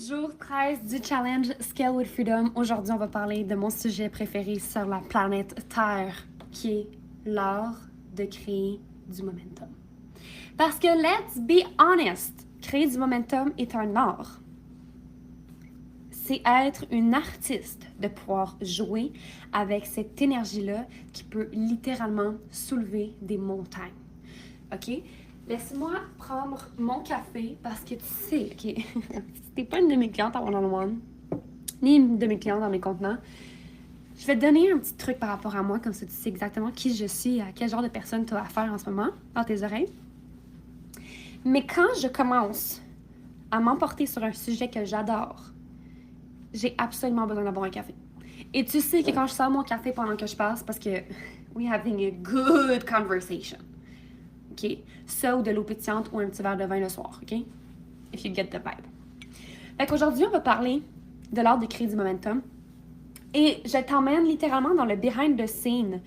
Jour 13 du challenge Scale with Freedom. Aujourd'hui, on va parler de mon sujet préféré sur la planète Terre, qui est l'art de créer du momentum. Parce que, let's be honest, créer du momentum est un art. C'est être une artiste de pouvoir jouer avec cette énergie-là qui peut littéralement soulever des montagnes. OK? Laisse-moi prendre mon café parce que tu sais, OK, si t'es pas une de mes clientes à one-on-one, ni une de mes clientes dans mes contenants, je vais te donner un petit truc par rapport à moi, comme ça tu sais exactement qui je suis, à quel genre de personne tu as affaire en ce moment, dans tes oreilles. Mais quand je commence à m'emporter sur un sujet que j'adore, j'ai absolument besoin d'avoir un café. Et tu sais que quand je sors mon café pendant que je passe, parce que we're having a good conversation. OK? Ça ou de l'eau pétillante ou un petit verre de vin le soir, OK? If you get the vibe. Fait qu'aujourd'hui, on va parler de l'art de créer du momentum. Et je t'emmène littéralement dans le behind the scene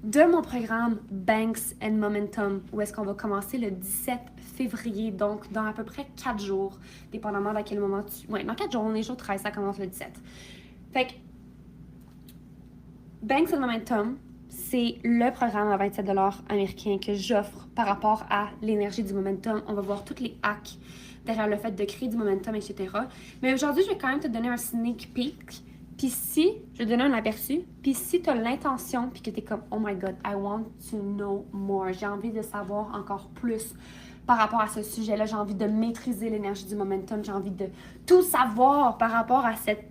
de mon programme Banks and Momentum, où est-ce qu'on va commencer le 17 février, donc dans à peu près 4 jours, dépendamment d'à quel moment tu... Ouais, dans 4 jours, on est jour 13, ça commence le 17. Fait que Banks and Momentum, c'est le programme à 27 $ américain que j'offre par rapport à l'énergie du momentum. On va voir tous les hacks derrière le fait de créer du momentum, etc. Mais aujourd'hui, je vais quand même te donner un sneak peek. Puis si, je vais te donner un aperçu, puis si tu as l'intention, puis que tu es comme « Oh my God, I want to know more », j'ai envie de savoir encore plus par rapport à ce sujet-là, j'ai envie de maîtriser l'énergie du momentum, j'ai envie de tout savoir par rapport à cette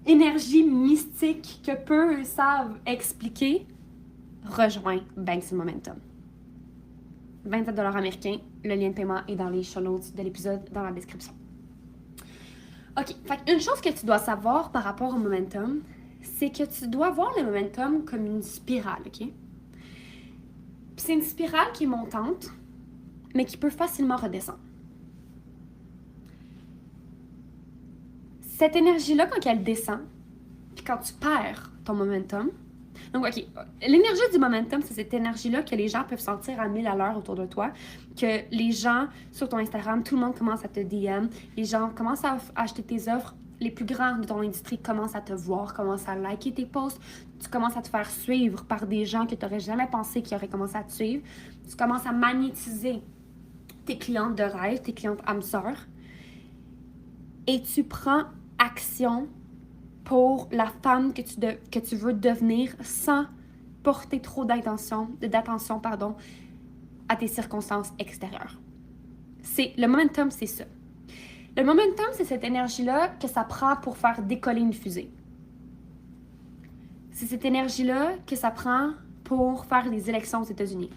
énergie mystique que peu savent expliquer, rejoins Banks and Momentum. 27 $ américains, le lien de paiement est dans les show notes de l'épisode, dans la description. OK, fait une chose que tu dois savoir par rapport au momentum, c'est que tu dois voir le momentum comme une spirale, OK? Puis c'est une spirale qui est montante, mais qui peut facilement redescendre. Cette énergie-là, quand elle descend, puis quand tu perds ton momentum, donc, OK, l'énergie du momentum, c'est cette énergie-là que les gens peuvent sentir à 1000 à l'heure autour de toi, que les gens sur ton Instagram, tout le monde commence à te DM, les gens commencent à acheter tes offres, les plus grands de ton industrie commencent à te voir, commencent à liker tes posts, tu commences à te faire suivre par des gens que tu n'aurais jamais pensé qui auraient commencé à te suivre, tu commences à magnétiser tes clientes de rêve, tes clientes âmes sœurs, et tu prends action pour la femme que tu veux devenir sans porter trop d'attention à tes circonstances extérieures. Le momentum, c'est ça. Le momentum, c'est cette énergie-là que ça prend pour faire décoller une fusée. C'est cette énergie-là que ça prend pour faire les élections aux États-Unis.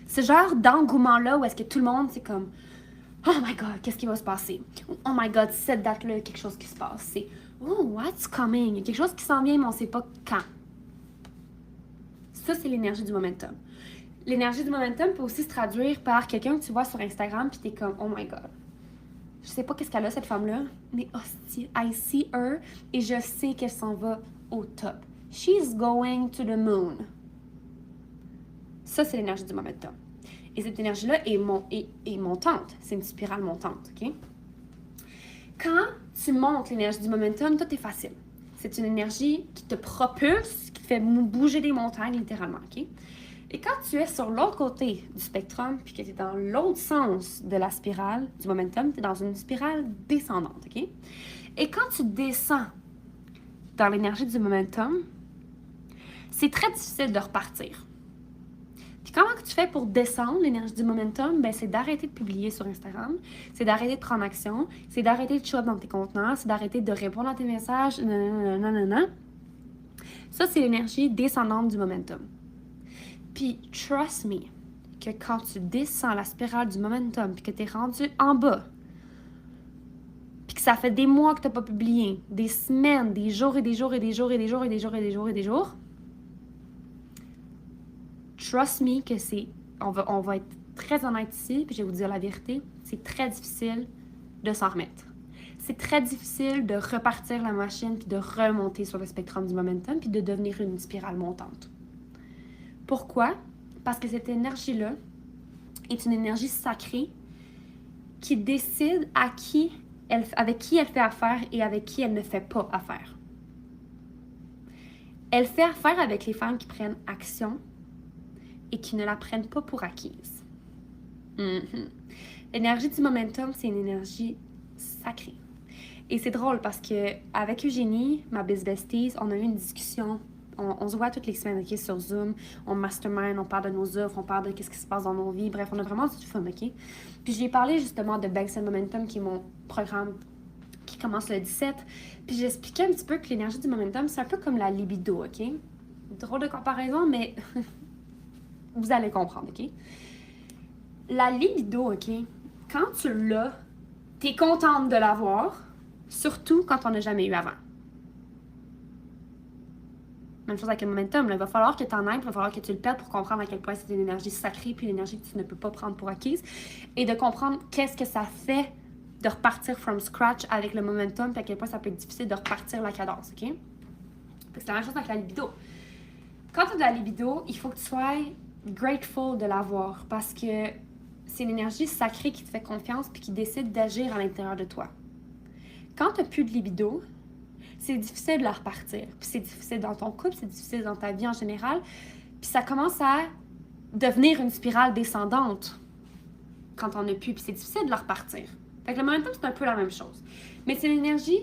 Ce genre d'engouement-là où est-ce que tout le monde, c'est comme « Oh my God, qu'est-ce qui va se passer? Oh my God, cette date-là, il y a quelque chose qui se passe. » C'est « Oh, what's coming? » Il y a quelque chose qui s'en vient, mais on ne sait pas quand. Ça, c'est l'énergie du momentum. L'énergie du momentum peut aussi se traduire par quelqu'un que tu vois sur Instagram puis tu es comme « Oh my God, je sais pas qu'est-ce qu'elle a, cette femme-là, mais hostie, I see her et je sais qu'elle s'en va au top. She's going to the moon. » Ça, c'est l'énergie du momentum. Et cette énergie-là est montante. C'est une spirale montante, OK? Quand tu montes l'énergie du momentum, tout est facile. C'est une énergie qui te propulse, qui te fait bouger des montagnes, littéralement, OK? Et quand tu es sur l'autre côté du spectrum, puis que tu es dans l'autre sens de la spirale du momentum, tu es dans une spirale descendante, OK? Et quand tu descends dans l'énergie du momentum, c'est très difficile de repartir. Puis comment que tu fais pour descendre l'énergie du momentum? Ben, c'est d'arrêter de publier sur Instagram, c'est d'arrêter de prendre action, c'est d'arrêter de show up dans tes contenants, c'est d'arrêter de répondre à tes messages, nanana. Ça, c'est l'énergie descendante du momentum. Puis, trust me, que quand tu descends la spirale du momentum, puis que tu es rendu en bas, puis que ça fait des mois que tu n'as pas publié, des semaines, des jours et des jours et des jours et des jours et des jours et des jours et des jours, trust me que on va être très honnête ici, puis je vais vous dire la vérité, c'est très difficile de s'en remettre. C'est très difficile de repartir la machine puis de remonter sur le spectrum du momentum puis de devenir une spirale montante. Pourquoi? Parce que cette énergie-là est une énergie sacrée qui décide à qui avec qui elle fait affaire et avec qui elle ne fait pas affaire. Elle fait affaire avec les femmes qui prennent action et qui ne la prennent pas pour acquise. L'énergie du momentum, c'est une énergie sacrée. Et c'est drôle parce que avec Eugénie, ma besties, on a eu une discussion. On se voit toutes les semaines, OK, sur Zoom. On mastermind, on parle de nos offres, on parle de qu'est-ce qui se passe dans nos vies. Bref, on a vraiment du fun, OK? Puis j'ai parlé justement de Banks and Momentum, qui est mon programme qui commence le 17. Puis j'ai expliqué un petit peu que l'énergie du momentum, c'est un peu comme la libido, OK? Drôle de comparaison, mais vous allez comprendre, OK? La libido, OK? Quand tu l'as, t'es contente de l'avoir, surtout quand on n'a jamais eu avant. Même chose avec le momentum, là, il va falloir que tu en aies, il va falloir que tu le perdes pour comprendre à quel point c'est une énergie sacrée puis une énergie que tu ne peux pas prendre pour acquise et de comprendre qu'est-ce que ça fait de repartir from scratch avec le momentum puis à quel point ça peut être difficile de repartir la cadence, OK? C'est la même chose avec la libido. Quand tu as de la libido, il faut que tu sois grateful de l'avoir parce que c'est une énergie sacrée qui te fait confiance puis qui décide d'agir à l'intérieur de toi. Quand tu n'as plus de libido, c'est difficile de la repartir. Puis c'est difficile dans ton couple, c'est difficile dans ta vie en général. Puis ça commence à devenir une spirale descendante quand on n'a plus. Puis c'est difficile de la repartir. Fait que le momentum, c'est un peu la même chose. Mais c'est l'énergie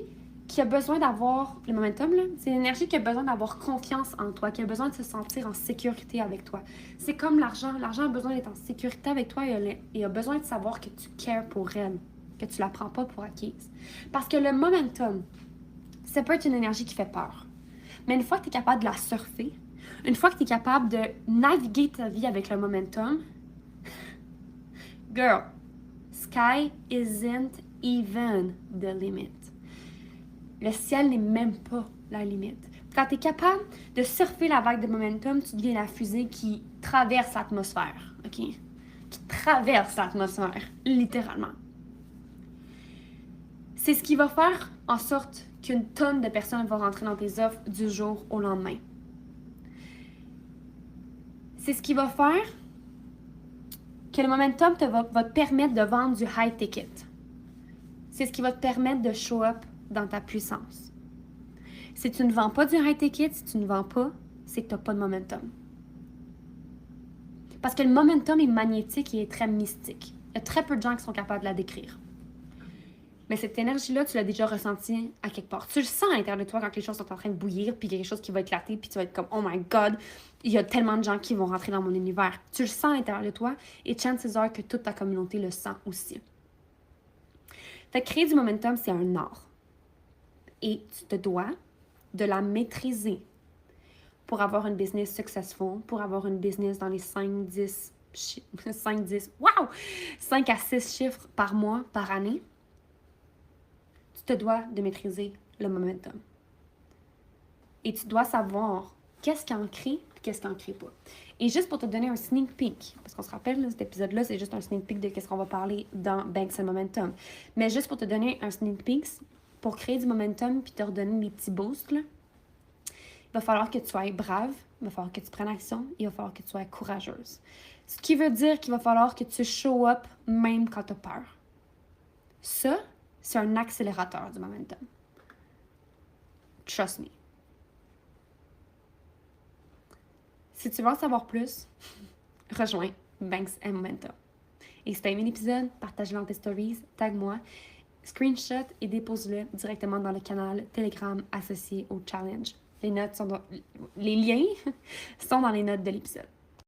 qui a besoin d'avoir... Le momentum, là, c'est l'énergie qui a besoin d'avoir confiance en toi, qui a besoin de se sentir en sécurité avec toi. C'est comme l'argent. L'argent a besoin d'être en sécurité avec toi et a besoin de savoir que tu cares pour elle, que tu la prends pas pour acquise. Parce que le momentum, ça peut être une énergie qui fait peur. Mais une fois que tu es capable de la surfer, une fois que tu es capable de naviguer ta vie avec le momentum, girl, sky isn't even the limit. Le ciel n'est même pas la limite. Quand tu es capable de surfer la vague de momentum, tu deviens la fusée qui traverse l'atmosphère, OK? Qui traverse l'atmosphère, littéralement. C'est ce qui va faire en sorte qu'une tonne de personnes vont rentrer dans tes offres du jour au lendemain. C'est ce qui va faire que le momentum va te permettre de vendre du high ticket. C'est ce qui va te permettre de show up dans ta puissance. Si tu ne vends pas du high ticket, si tu ne vends pas, c'est que tu n'as pas de momentum. Parce que le momentum est magnétique et est très mystique. Il y a très peu de gens qui sont capables de la décrire. Mais cette énergie-là, tu l'as déjà ressentie à quelque part. Tu le sens à l'intérieur de toi quand les choses sont en train de bouillir, puis il y a quelque chose qui va éclater, puis tu vas être comme « Oh my God, il y a tellement de gens qui vont rentrer dans mon univers. » Tu le sens à l'intérieur de toi, et chances are que toute ta communauté le sent aussi. Fait que créer du momentum, c'est un art. Et tu te dois de la maîtriser pour avoir une business successful, pour avoir une business dans les 5 à 6 chiffres par mois, par année. Tu te dois de maîtriser le momentum. Et tu dois savoir qu'est-ce qui en crée et qu'est-ce qui en crée pas. Et juste pour te donner un sneak peek, parce qu'on se rappelle, là, cet épisode-là, c'est juste un sneak peek de qu'est-ce qu'on va parler dans Banks and Momentum. Mais juste pour te donner un sneak peek, pour créer du momentum puis te redonner des petits boosts, là, il va falloir que tu sois brave, il va falloir que tu prennes action, il va falloir que tu sois courageuse. Ce qui veut dire qu'il va falloir que tu show up même quand tu as peur. Ça, c'est un accélérateur du momentum. Trust me. Si tu veux en savoir plus, rejoins Banks and Momentum. Et si tu as aimé l'épisode, partage-le dans tes stories, tag-moi, screenshot et dépose-le directement dans le canal Telegram associé au challenge. Les liens sont dans les notes de l'épisode.